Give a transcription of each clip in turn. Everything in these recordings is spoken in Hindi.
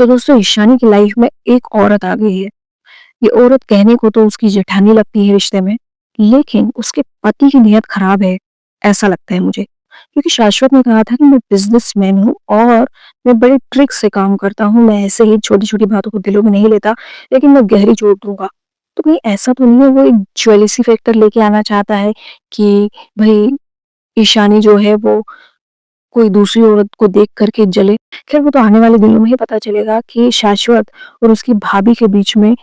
तो दोस्तों ईशानी की लाइफ में एक औरत आ गई है। ये औरत कहने को तो उसकी जेठानी लगती है रिश्ते में, लेकिन उसके पति की नीयत खराब है, ऐसा लगता है मुझे। क्योंकि शाश्वत ने कहा था कि मैं बिज़नेसमैन हूँ और मैं बड़े ट्रिक से काम करता हूँ, मैं ऐसे ही छोटी-छोटी बातों को दिलों में नहीं लेता, लेकिन मैं गहरी चोट दूँगा। तो कहीं ऐसा तो नहीं है वो एक ज्वेलसी फैक्टर लेके आना चाहता है कि भई ईशानी जो है वो कोई दूसरी औरत को देख कर के जले। ख़ैर वो तो आने वाले दिनों में ही पता चलेगा कि शाश्वत और उसकी भाभी के बीच में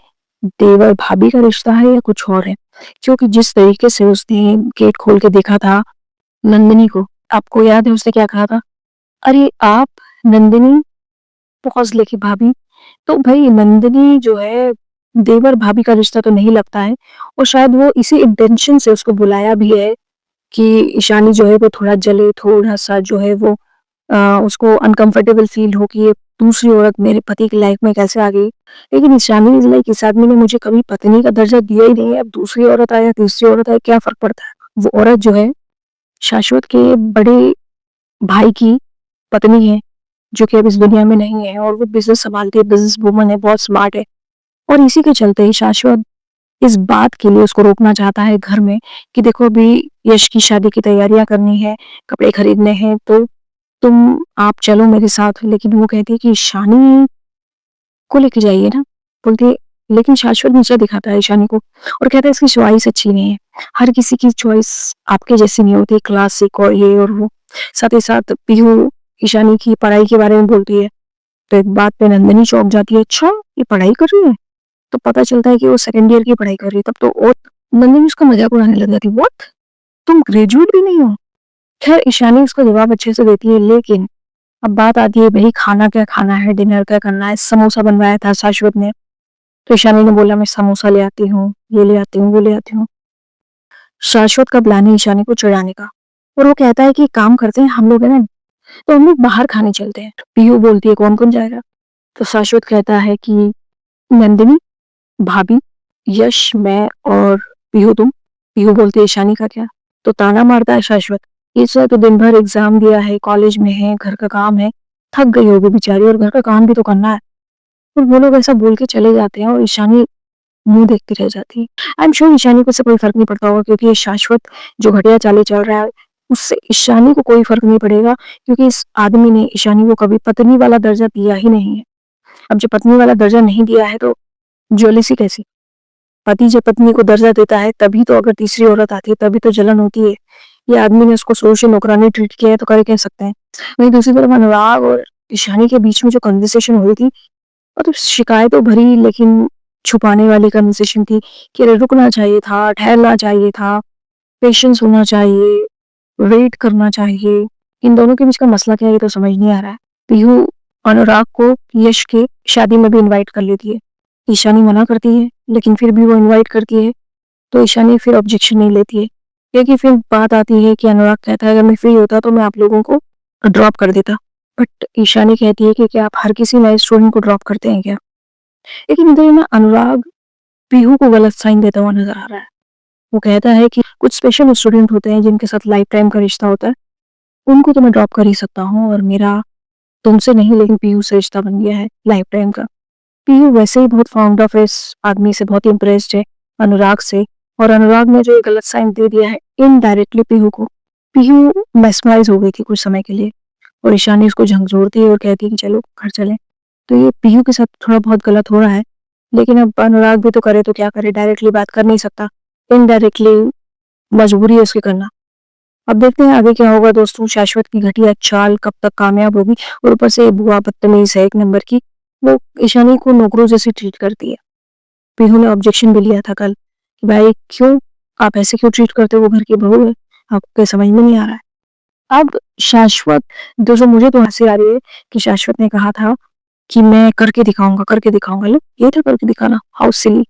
देवर-भाभी का रिश्ता है या कुछ और है। क्योंकि जिस तरीके से उसने गेट खोल के देखा था नंदिनी को, आपको याद है उसने क्या कहा था? "अरे आप नंदिनी?" पहुँच लेके भाभी। तो भई नंदिनी जो है देवर-भाभी का रिश्ता तो नहीं लगता है और शायद वो इसी इंटेंशन से उसको बुलाया भी है कि ईशानी जो है वो थोड़ा जले, थोड़ा-सा जो है वो उसको अनकंफर्टेबल फ़ील हो कि ये दूसरी औरत मेरे पति की लाइफ़ में कैसे आ गई। लेकिन ईशानी इज़ लाइक इस आदमी ने मुझे कभी पत्नी का दर्जा दिया ही नहीं है, अब दूसरी औरत आए या तीसरी औरत आए क्या फ़र्क पड़ता है। वो औरत जो है शाश्वत के बड़े भाई की पत्नी है, जो कि अब इस दुनिया में नहीं है और वो बिज़नेस सँभालती है, बिज़नेस वूमन है, बहुत स्मार्ट है और इसी के चलते ही शाश्वत इस बात के लिए उसको रोकना चाहता है घर में कि देखो अभी यश की शादी की तैयारियां करनी है, कपड़े खरीदने हैं, तो तुम आप चलो मेरे साथ। लेकिन वो कहती है कि ईशानी को लेके जाइए ना। बोलती है लेकिन शाश्वत नीचा दिखाता है ईशानी को और कहता है इसकी चॉइस अच्छी नहीं है। हर किसी की चॉइस आपके जैसी नहीं होती, क्लासिक और ये और वो। साथ ही साथ पीहू ईशानी की पढ़ाई के बारे में बोलती है, तो एक बात पे नंदिनी चौंक जाती है, अच्छा ये पढ़ाई कर रही है? तो पता चलता है कि वो सेकंड ईयर की पढ़ाई कर रही है। तब तो और नंदिनी उसका मज़ाक उड़ाने लग जाती है, व्हाट? तुम ग्रेजुएट भी नहीं हो? खैर ईशानी उसका जवाब अच्छे से देती है, लेकिन अब बात आती है भई खाना क्या खाना है, डिनर क्या करना है? समोसा बनवाया था शाश्वत ने, तो ईशानी ने बोला मैं समोसा ले आती हूँ, ये ले आती हूँ, वो ले आती हूँ। शाश्वत का प्लान है ईशानी को चिढ़ाने का और वो कहता है कि एक काम करते हैं हम लोग है ना, तो हम लोग बाहर खाने चलते हैं। पीहू बोलती है कौन-कौन जाएगा? तो शाश्वत कहता है कि नंदिनी, भाभी, यश, मैं और पीहू तुम। पीहू बोलती है ईशानी का क्या? तो ताना मारता है शाश्वत, ये तो दिन भर एग्जाम दिया है, कॉलेज में है, घर का काम है, थक गई होगी बेचारी और घर का काम भी तो करना है। और वो लोग ऐसा बोल के चले जाते हैं और ईशानी मुंह देखती रह जाती है। आई एम श्योर ईशानी को इससे कोई फर्क नहीं पड़ता होगा क्योंकि ये शाश्वत जो घटिया चालें चल रहा है उससे ईशानी को कोई फर्क नहीं पड़ेगा, क्योंकि इस आदमी ने ईशानी को कभी पत्नी वाला दर्जा दिया ही नहीं है। अब जब पत्नी वाला दर्जा नहीं दिया है तो ज्वेलसी कैसी? पति जब पत्नी को दर्जा देता है तभी तो, अगर तीसरी औरत आती है तभी तो जलन होती है। ये आदमी ने उसको शुरू से नौकरानी ट्रीट किया है तो कर कह सकते हैं। वहीं दूसरी तरफ अनुराग और ईशानी के बीच में जो कन्वर्सेशन हुई थी, वो तो शिकायतों भरी लेकिन छुपाने वाली कन्वर्सेशन थी कि अरे रुकना चाहिए था, ठहरना चाहिए था, पेशेंस होना चाहिए, वेट करना चाहिए। इन दोनों के बीच का मसला क्या है ये तो समझ नहीं आ रहा है। पीहू अनुराग को यश के शादी में भी इनवाइट कर लेती है। ईशानी मना करती है, लेकिन फिर भी वो इनवाइट करती है, तो ईशानी फिर ऑब्जेक्शन नहीं लेती है। क्योंकि फिर बात आती है कि अनुराग कहता है अगर मैं फ्री होता तो मैं आप लोगों को ड्रॉप कर देता। बट ईशानी कहती है कि क्या आप हर किसी नए स्टूडेंट को ड्रॉप करते हैं क्या? लेकिन इधर ना अनुराग पीहू को गलत साइन देता हुआ नज़र आ रहा है। वो कहता है कि कुछ स्पेशल स्टूडेंट होते हैं जिनके साथ लाइफ टाइम का रिश्ता होता है, उनको तो मैं ड्रॉप कर ही सकता हूँ और मेरा तुमसे नहीं लेकिन पीहू से रिश्ता बन गया है लाइफ टाइम का। पीयू वैसे ही बहुत फाउंड ऑफ इस आदमी से बहुत इम्प्रेस्ड है, अनुराग से। और अनुराग ने जो ये गलत साइन दे दिया है इनडायरेक्टली पीहू को, पीहू मेस्मराइज हो गई थी कुछ समय के लिए और ईशानी उसको झकझोरती है और कहती है कि चलो घर चलें। तो ये पीहू के साथ थोड़ा बहुत गलत हो रहा है, लेकिन अब अनुराग भी तो करे तो क्या करे, डायरेक्टली बात कर नहीं सकता, इनडायरेक्टली मजबूरी है उसकी करना। अब देखते हैं आगे क्या होगा दोस्तों। शाश्वत की घटिया चाल कब तक कामयाब होगी और ऊपर से बुआ बदतमीज है एक नंबर की, वो ईशानी को नौकरों जैसी ट्रीट करती है। पीहू ने ऑब्जेक्शन भी लिया था कल कि भाई क्यों, आप ऐसे क्यों ट्रीट करते हो, वो घर की बहू है, आपको क्या समझ में नहीं आ रहा है? अब शाश्वत, दोस्तों मुझे तो हंसी आ रही है कि शाश्वत ने कहा था कि मैं करके दिखाऊंगा, करके दिखाऊंगा। लो ये था करके दिखाना, हाउ सिली।